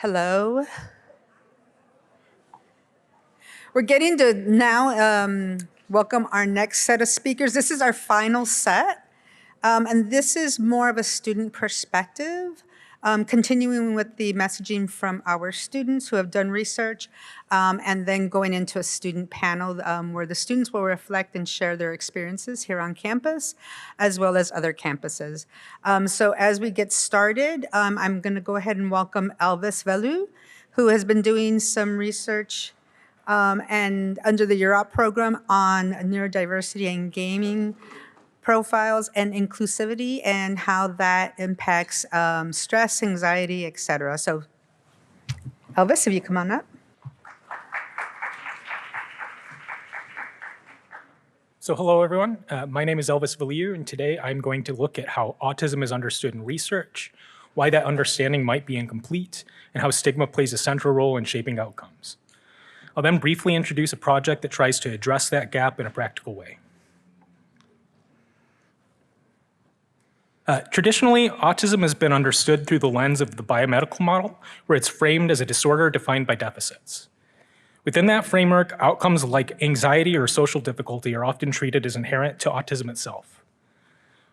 Hello. We're getting to now welcome our next set of speakers. This is our final set, and this is more of a student perspective, continuing with the messaging from our students who have done research, and then going into a student panel where the students will reflect and share their experiences here on campus, as well as other campuses. So as we get started, I'm going to go ahead and welcome Elvis Velu, who has been doing some research and under the Europe program on neurodiversity and gaming profiles and inclusivity and how that impacts stress, anxiety, et cetera. So Elvis, if you come on up. So hello, everyone. My name is Elvis Valier, and today I'm going to look at how autism is understood in research, why that understanding might be incomplete, and how stigma plays a central role in shaping outcomes. I'll then briefly introduce a project that tries to address that gap in a practical way. Traditionally, autism has been understood through the lens of the biomedical model, where it's framed as a disorder defined by deficits. Within that framework, outcomes like anxiety or social difficulty are often treated as inherent to autism itself.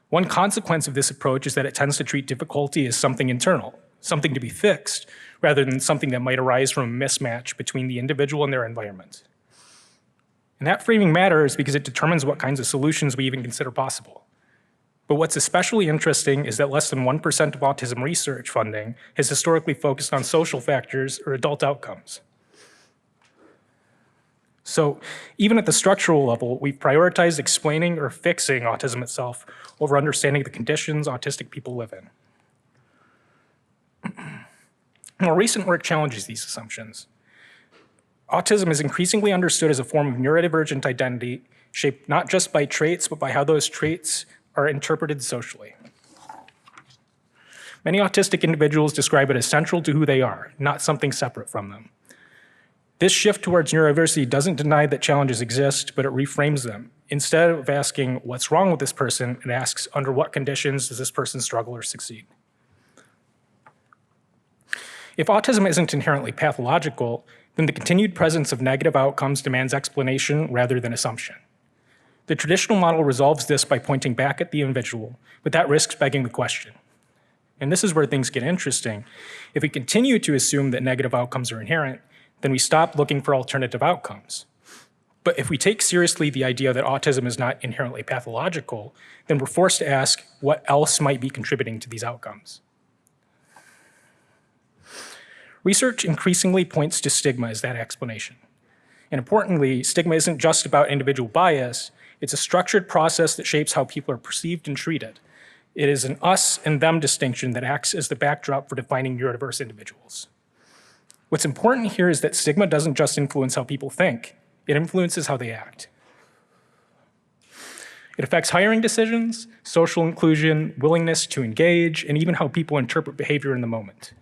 One consequence of this approach is that it tends to treat difficulty as something internal, something to be fixed, rather than something that might arise from a mismatch between the individual and their environment. And that framing matters because it determines what kinds of solutions we even consider possible. But what's especially interesting is that less than 1% of autism research funding has historically focused on social factors or adult outcomes. So even at the structural level, we've prioritized explaining or fixing autism itself over understanding the conditions autistic people live in. More recent work challenges these assumptions. Autism is increasingly understood as a form of neurodivergent identity, shaped not just by traits, but by how those traits are interpreted socially. Many autistic individuals describe it as central to who they are, not something separate from them. This shift towards neurodiversity doesn't deny that challenges exist, but it reframes them. Instead of asking, what's wrong with this person, it asks, under what conditions does this person struggle or succeed? If autism isn't inherently pathological, then the continued presence of negative outcomes demands explanation rather than assumption. The traditional model resolves this by pointing back at the individual, but that risks begging the question. And this is where things get interesting. If we continue to assume that negative outcomes are inherent, then we stop looking for alternative outcomes. But if we take seriously the idea that autism is not inherently pathological, then we're forced to ask what else might be contributing to these outcomes. Research increasingly points to stigma as that explanation. And importantly, stigma isn't just about individual bias, it's a structured process that shapes how people are perceived and treated. It is an us and them distinction that acts as the backdrop for defining neurodiverse individuals. What's important here is that stigma doesn't just influence how people think, it influences how they act. It affects hiring decisions, social inclusion, willingness to engage, and even how people interpret behavior in the moment.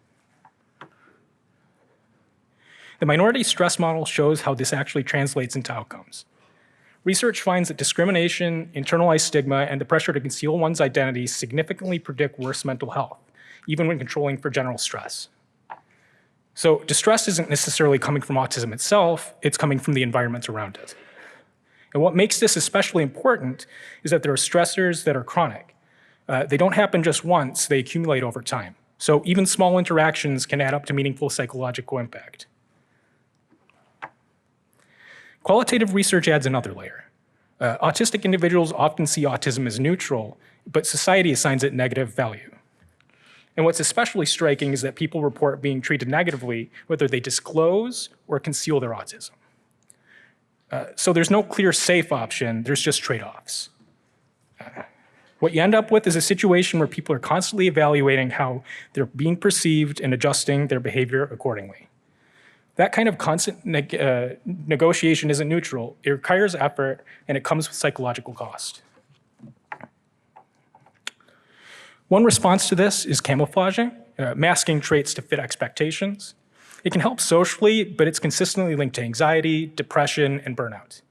The minority stress model shows how this actually translates into outcomes. Research finds that discrimination, internalized stigma, and the pressure to conceal one's identity significantly predict worse mental health, even when controlling for general stress. So distress isn't necessarily coming from autism itself, it's coming from the environment around it. And what makes this especially important is that there are stressors that are chronic. They don't happen just once, they accumulate over time. So even small interactions can add up to meaningful psychological impact. Qualitative research adds another layer. Autistic individuals often see autism as neutral, but society assigns it negative value. And what's especially striking is that people report being treated negatively whether they disclose or conceal their autism. So there's no clear safe option, there's just trade-offs. What you end up with is a situation where people are constantly evaluating how they're being perceived and adjusting their behavior accordingly. That kind of constant negotiation isn't neutral. It requires effort, and it comes with psychological cost. One response to this is camouflaging, masking traits to fit expectations. It can help socially, but it's consistently linked to anxiety, depression, and burnout.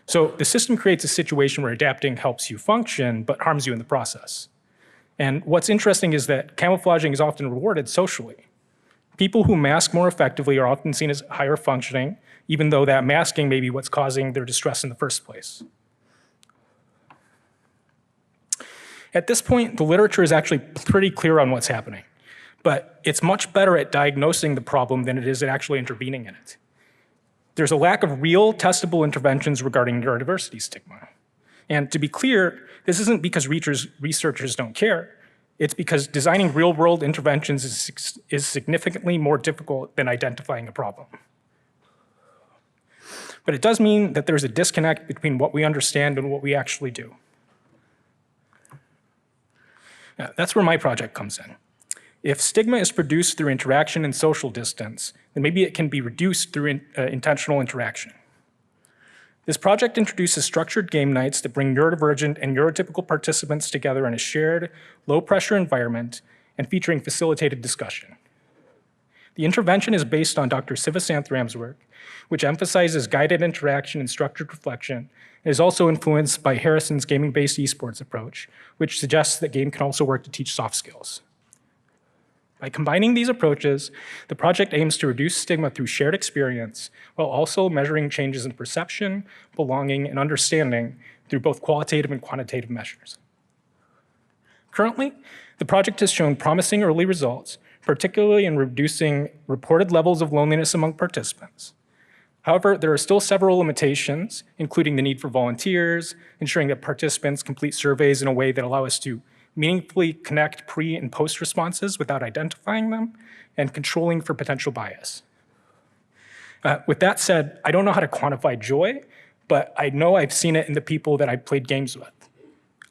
So the system creates a situation where adapting helps you function, but harms you in the process. And what's interesting is that camouflaging is often rewarded socially. People who mask more effectively are often seen as higher functioning, even though that masking may be what's causing their distress in the first place. At this point, the literature is actually pretty clear on what's happening, but it's much better at diagnosing the problem than it is at actually intervening in it. There's a lack of real testable interventions regarding neurodiversity stigma. And to be clear, this isn't because researchers don't care. It's because designing real-world interventions is significantly more difficult than identifying a problem. But it does mean that there's a disconnect between what we understand and what we actually do. Now, that's where my project comes in. If stigma is produced through interaction and social distance, then maybe it can be reduced through intentional interaction. This project introduces structured game nights that bring neurodivergent and neurotypical participants together in a shared, low-pressure environment and featuring facilitated discussion. The intervention is based on Dr. Sivasantharam's work, which emphasizes guided interaction and structured reflection, and is also influenced by Harrison's gaming-based esports approach, which suggests that game can also work to teach soft skills. By combining these approaches, the project aims to reduce stigma through shared experience, while also measuring changes in perception, belonging, and understanding through both qualitative and quantitative measures. Currently, the project has shown promising early results, particularly in reducing reported levels of loneliness among participants. However, there are still several limitations, including the need for volunteers, ensuring that participants complete surveys in a way that allow us to meaningfully connect pre- and post-responses without identifying them, and controlling for potential bias. With that said, I don't know how to quantify joy, but I know I've seen it in the people that I've played games with.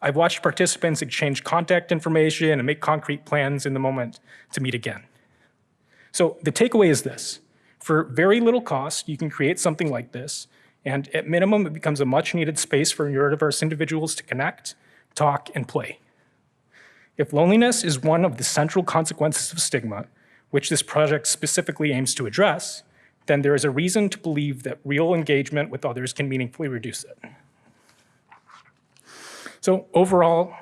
I've watched participants exchange contact information and make concrete plans in the moment to meet again. So the takeaway is this. For very little cost, you can create something like this, and at minimum, it becomes a much-needed space for neurodiverse individuals to connect, talk, and play. If loneliness is one of the central consequences of stigma, which this project specifically aims to address, then there is a reason to believe that real engagement with others can meaningfully reduce it. So overall,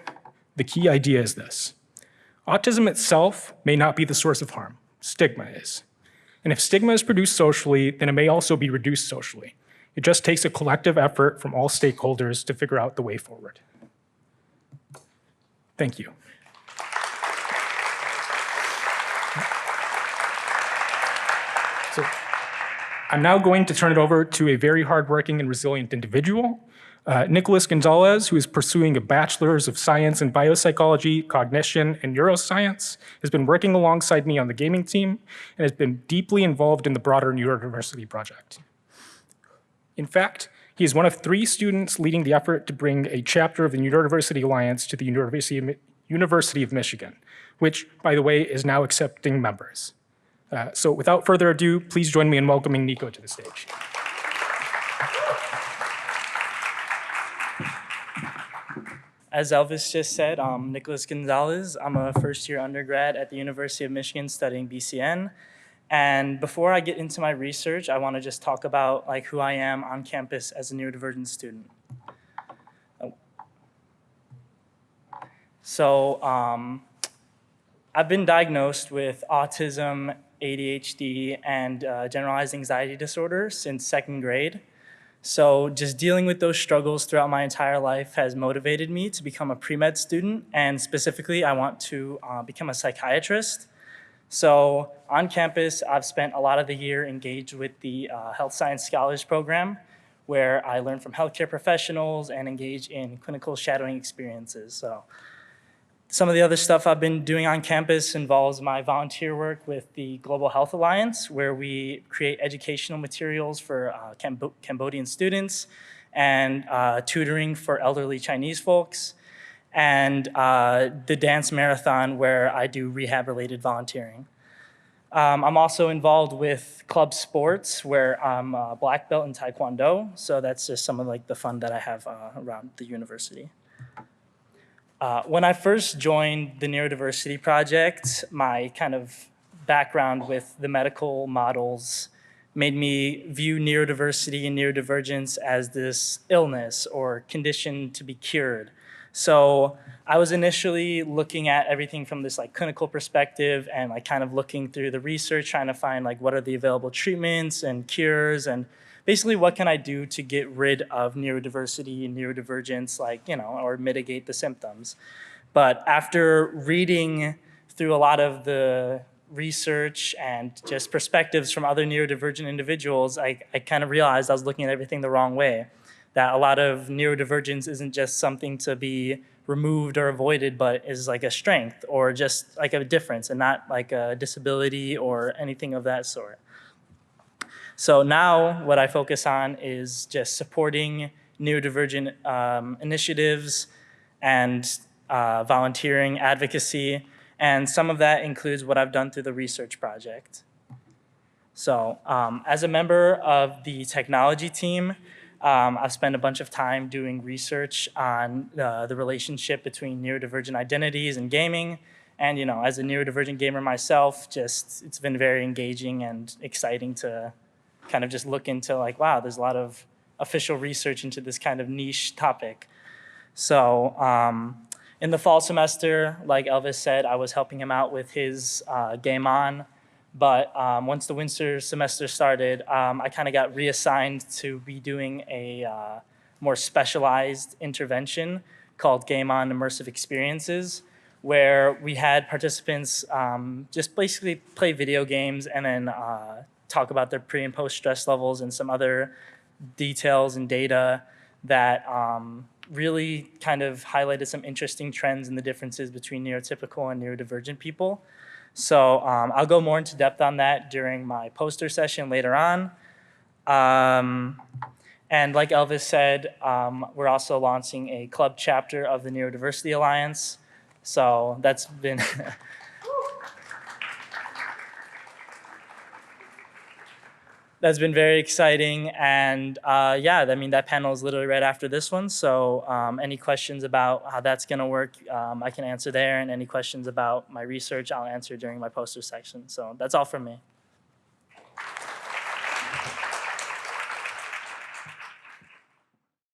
the key idea is this. Autism itself may not be the source of harm. Stigma is. And if stigma is produced socially, then it may also be reduced socially. It just takes a collective effort from all stakeholders to figure out the way forward. Thank you. So I'm now going to turn it over to a very hardworking and resilient individual, Nicolas Gonzalez, who is pursuing a bachelor's of science in biopsychology, cognition, and neuroscience, has been working alongside me on the gaming team, and has been deeply involved in the broader neurodiversity project. In fact, he is one of 3 students leading the effort to bring a chapter of the Neurodiversity Alliance to the University of Michigan, which, by the way, is now accepting members. So without further ado, please join me in welcoming Nico to the stage. As Elvis just said, I'm Nicolas Gonzalez. I'm a first-year undergrad at the University of Michigan studying BCN. And before I get into my research, I want to just talk about who I am on campus as a neurodivergent student. So I've been diagnosed with autism, ADHD, and generalized anxiety disorder since 2nd grade. So just dealing with those struggles throughout my entire life has motivated me to become a pre-med student, and specifically I want to become a psychiatrist. So on campus, I've spent a lot of the year engaged with the Health Science Scholars Program, where I learn from healthcare professionals and engage in clinical shadowing experiences. So some of the other stuff I've been doing on campus involves my volunteer work with the Global Health Alliance, where we create educational materials for Cambodian students and tutoring for elderly Chinese folks, and the dance marathon, where I do rehab-related volunteering. I'm also involved with club sports, where I'm a black belt in Taekwondo, so that's just some of the fun that I have around the university. When I first joined the Neurodiversity Project, my kind of background with the medical models made me view neurodiversity and neurodivergence as this illness or condition to be cured. So I was initially looking at everything from this like clinical perspective and like kind of looking through the research, trying to find like what are the available treatments and cures and basically what can I do to get rid of neurodiversity and neurodivergence, like, or mitigate the symptoms. But after reading through a lot of the research and just perspectives from other neurodivergent individuals, I kind of realized I was looking at everything the wrong way. That a lot of neurodivergence isn't just something to be removed or avoided, but is like a strength or just like a difference and not like a disability or anything of that sort. So now what I focus on is just supporting neurodivergent initiatives and volunteering, advocacy, and some of that includes what I've done through the research project. So as a member of the technology team, I've spent a bunch of time doing research on the relationship between neurodivergent identities and gaming. And as a neurodivergent gamer myself, it's been very engaging and exciting to kind of just look into like, wow, there's a lot of official research into this kind of niche topic. So in the fall semester, like Elvis said, I was helping him out with his Game On. But once the winter semester started, I kind of got reassigned to be doing a more specialized intervention called Game On Immersive Experiences, where we had participants just basically play video games and then talk about their pre and post stress levels and some other details and data that really kind of highlighted some interesting trends and the differences between neurotypical and neurodivergent people. So I'll go more into depth on that during my poster session later on. And like Elvis said, we're also launching a club chapter of the Neurodiversity Alliance. So that's been that's been very exciting. And yeah, I mean, that panel is literally right after this one. So any questions about how that's going to work, I can answer there. And any questions about my research, I'll answer during my poster section. So that's all from me.